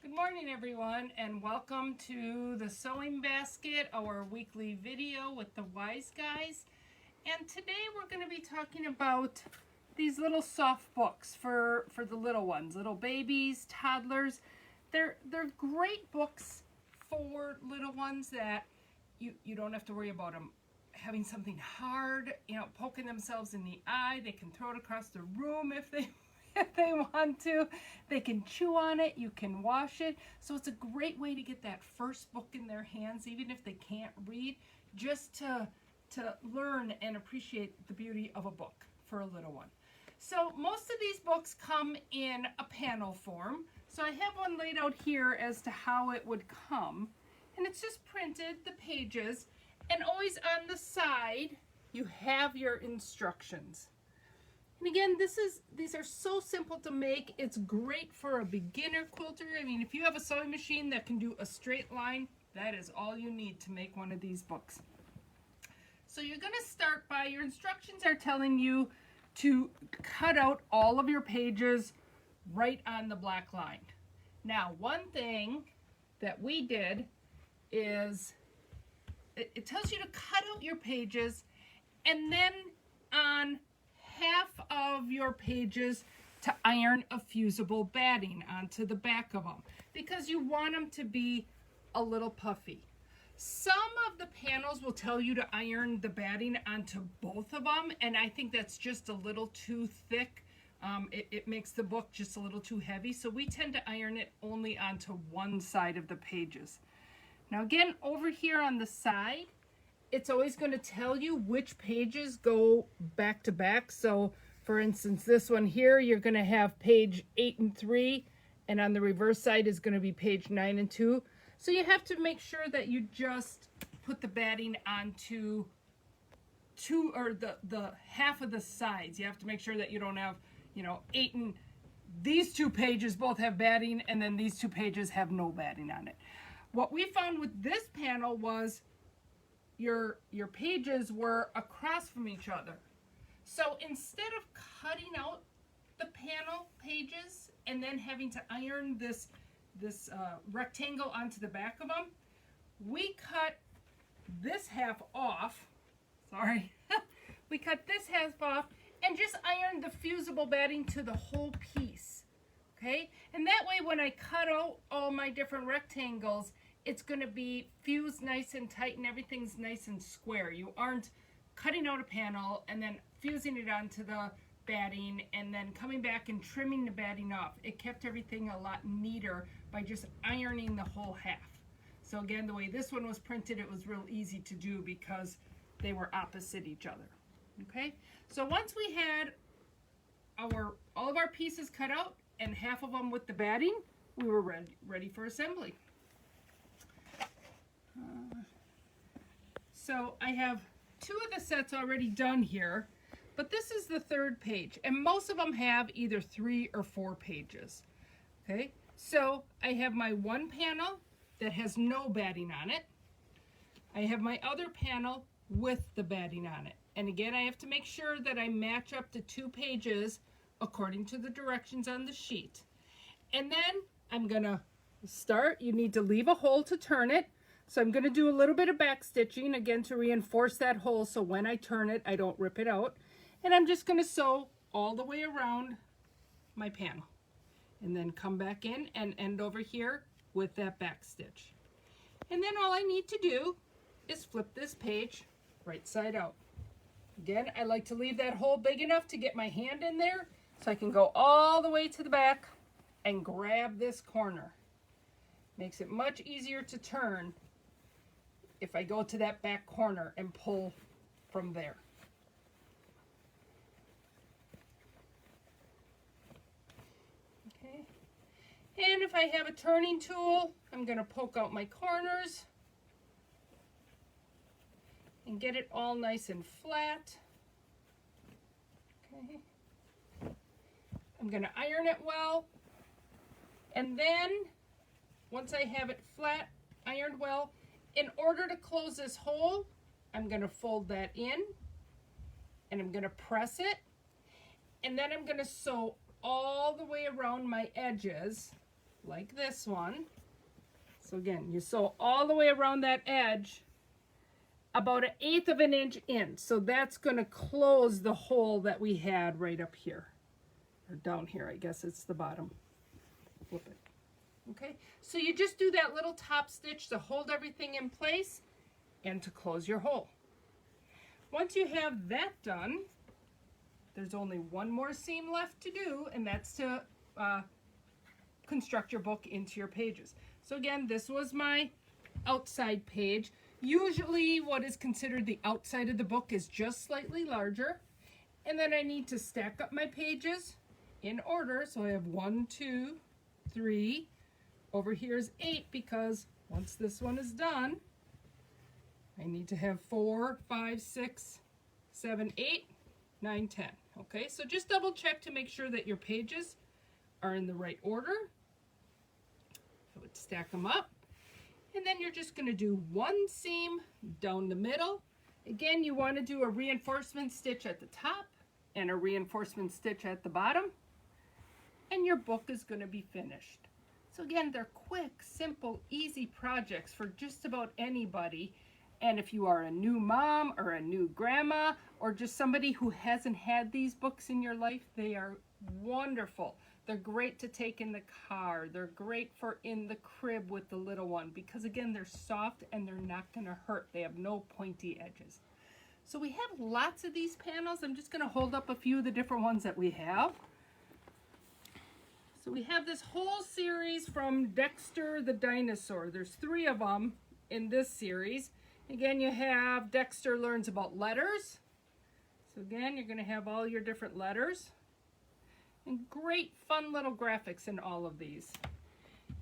Good morning, everyone, and welcome to the Sewing Basket, our weekly video with the Wise Guys. And today we're going to be talking about these little soft books for the little ones, little babies, toddlers. They're great books for little ones that you don't have to worry about them having something hard, poking themselves in the eye. They can throw it across the room if they want to. They can chew on it, you can wash it. So it's a great way to get that first book in their hands, even if they can't read, just to learn and appreciate the beauty of a book for a little one. So most of these books come in a panel form. So I have one laid out here as to how it would come. And it's just printed, the pages, and always on the side you have your instructions. And again, these are so simple to make. It's great for a beginner quilter. I mean, if you have a sewing machine that can do a straight line, that is all you need to make one of these books. So you're going to start by, your instructions are telling you to cut out all of your pages right on the black line. Now, one thing that we did is it tells you to cut out your pages, and then on half of your pages to iron a fusible batting onto the back of them, because you want them to be a little puffy. Some of the panels will tell you to iron the batting onto both of them, and I think that's just a little too thick. It makes the book just a little too heavy, so we tend to iron it only onto one side of the pages. Now again, over here on the side, it's always going to tell you which pages go back to back. So for instance, this one here, you're going to have page 8 and 3, and on the reverse side is going to be page 9 and 2. So you have to make sure that you just put the batting onto the half of the sides. You have to make sure that you don't have, 8 and these two pages both have batting, and then these two pages have no batting on it. What we found with this panel was your pages were across from each other. So instead of cutting out the panel pages and then having to iron this rectangle onto the back of them, we cut this half off. Sorry. We cut this half off and just ironed the fusible batting to the whole piece. Okay? And that way when I cut out all my different rectangles, it's going to be fused nice and tight and everything's nice and square. You aren't cutting out a panel and then fusing it onto the batting and then coming back and trimming the batting off. It kept everything a lot neater by just ironing the whole half. So again, the way this one was printed, it was real easy to do because they were opposite each other. Okay, so once we had all of our pieces cut out and half of them with the batting, we were ready for assembly. So I have 2 of the sets already done here, but this is the 3rd page, and most of them have either 3 or 4 pages. Okay, so I have my one panel that has no batting on it. I have my other panel with the batting on it. And again, I have to make sure that I match up the 2 pages according to the directions on the sheet. And then I'm gonna start. You need to leave a hole to turn it. So I'm going to do a little bit of back stitching again to reinforce that hole so when I turn it I don't rip it out. And I'm just going to sew all the way around my panel and then come back in and end over here with that back stitch. And then all I need to do is flip this page right side out. Again, I like to leave that hole big enough to get my hand in there so I can go all the way to the back and grab this corner. Makes it much easier to turn if I go to that back corner and pull from there. Okay. And if I have a turning tool, I'm going to poke out my corners and get it all nice and flat. Okay. I'm going to iron it well. And then once I have it flat, ironed well, in order to close this hole, I'm going to fold that in and I'm going to press it, and then I'm going to sew all the way around my edges like this one. So again, you sew all the way around that edge about 1/8 of an inch in. So that's going to close the hole that we had right up here. Or down here, I guess it's the bottom. Flip it. Okay, so you just do that little top stitch to hold everything in place and to close your hole. Once you have that done, there's only one more seam left to do, and that's to construct your book into your pages. So again, this was my outside page. Usually what is considered the outside of the book is just slightly larger. And then I need to stack up my pages in order. So I have 1, 2, 3. Over here is 8 because once this one is done, I need to have 4, 5, 6, 7, 8, 9, 10. Okay, so just double check to make sure that your pages are in the right order. I would stack them up. And then you're just going to do one seam down the middle. Again, you want to do a reinforcement stitch at the top and a reinforcement stitch at the bottom. And your book is going to be finished. So again, they're quick, simple, easy projects for just about anybody. And if you are a new mom or a new grandma or just somebody who hasn't had these books in your life, they are wonderful. They're great to take in the car. They're great for in the crib with the little one because again, they're soft and they're not going to hurt. They have no pointy edges. So we have lots of these panels. I'm just going to hold up a few of the different ones that we have. So we have this whole series from Dexter the Dinosaur. There's 3 of them in this series. Again, you have Dexter learns about letters. So again, you're going to have all your different letters. And great fun little graphics in all of these.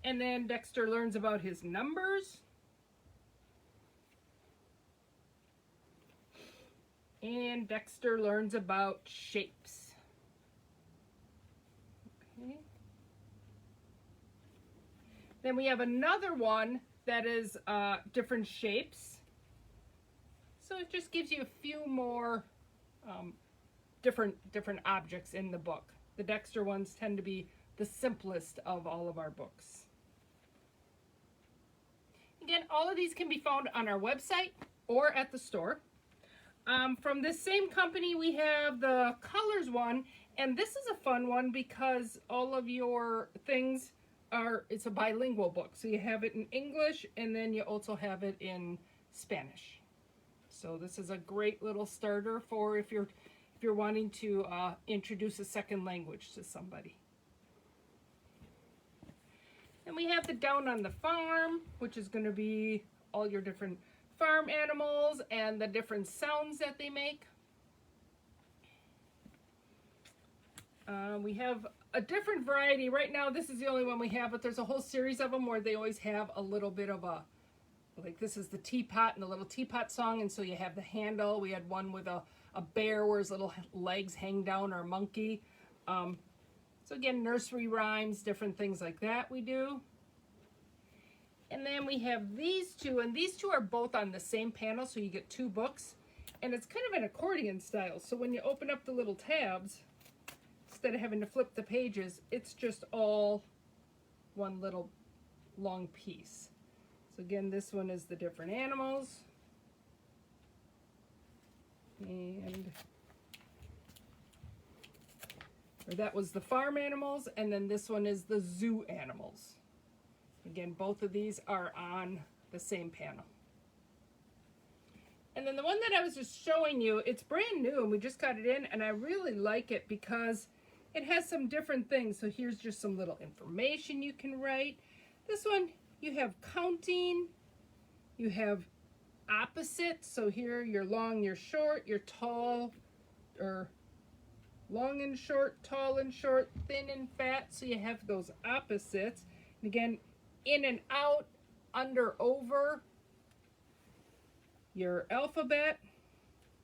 And then Dexter learns about his numbers. And Dexter learns about shapes. Okay. Then we have another one that is different shapes. So it just gives you a few more different objects in the book. The Dexter ones tend to be the simplest of all of our books. Again, all of these can be found on our website or at the store. From this same company, we have the colors one, and this is a fun one because all of your things it's a bilingual book. So you have it in English and then you also have it in Spanish. So this is a great little starter for if you're wanting to introduce a second language to somebody. And we have the Down on the Farm, which is going to be all your different farm animals and the different sounds that they make. We have a different variety. Right now, this is the only one we have, but there's a whole series of them where they always have a little bit of a, like this is the teapot and the little teapot song, and so you have the handle. We had one with a bear where his little legs hang down, or a monkey. So again, nursery rhymes, different things like that we do. And then we have these two, and these two are both on the same panel, so you get 2 books. And it's kind of an accordion style, so when you open up the little tabs, instead of having to flip the pages, it's just all one little long piece. So again, this one is the different animals. And or that was the farm animals, and then this one is the zoo animals. Again, both of these are on the same panel. And then the one that I was just showing you, it's brand new and we just got it in, and I really like it because it has some different things. So here's just some little information you can write. This one, you have counting, you have opposites. So here you're long, you're short, you're tall, or long and short, tall and short, thin and fat. So you have those opposites. And again, in and out, under, over, your alphabet.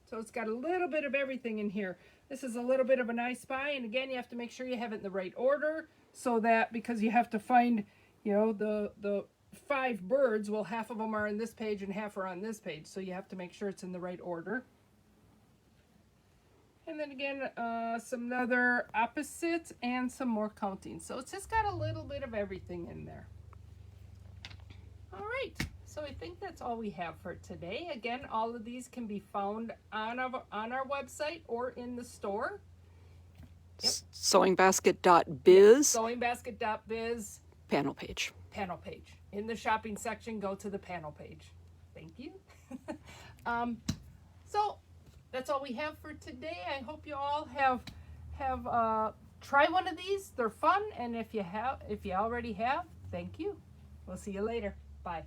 So it's got a little bit of everything in here. This is a little bit of an I Spy, and again, you have to make sure you have it in the right order, so that, because you have to find, you know, the 5 birds, well, half of them are on this page and half are on this page, so you have to make sure it's in the right order. And then again, some other opposites and some more counting. So it's just got a little bit of everything in there. All right, so I think that's all we have for today. Again, all of these can be found on our website or in the store. Yep. Sewingbasket.biz. Sewingbasket.biz. Panel page. Panel page. In the shopping section, go to the panel page. Thank you. So that's all we have for today. I hope you all have try one of these. They're fun, and if you already have, thank you. We'll see you later. Bye.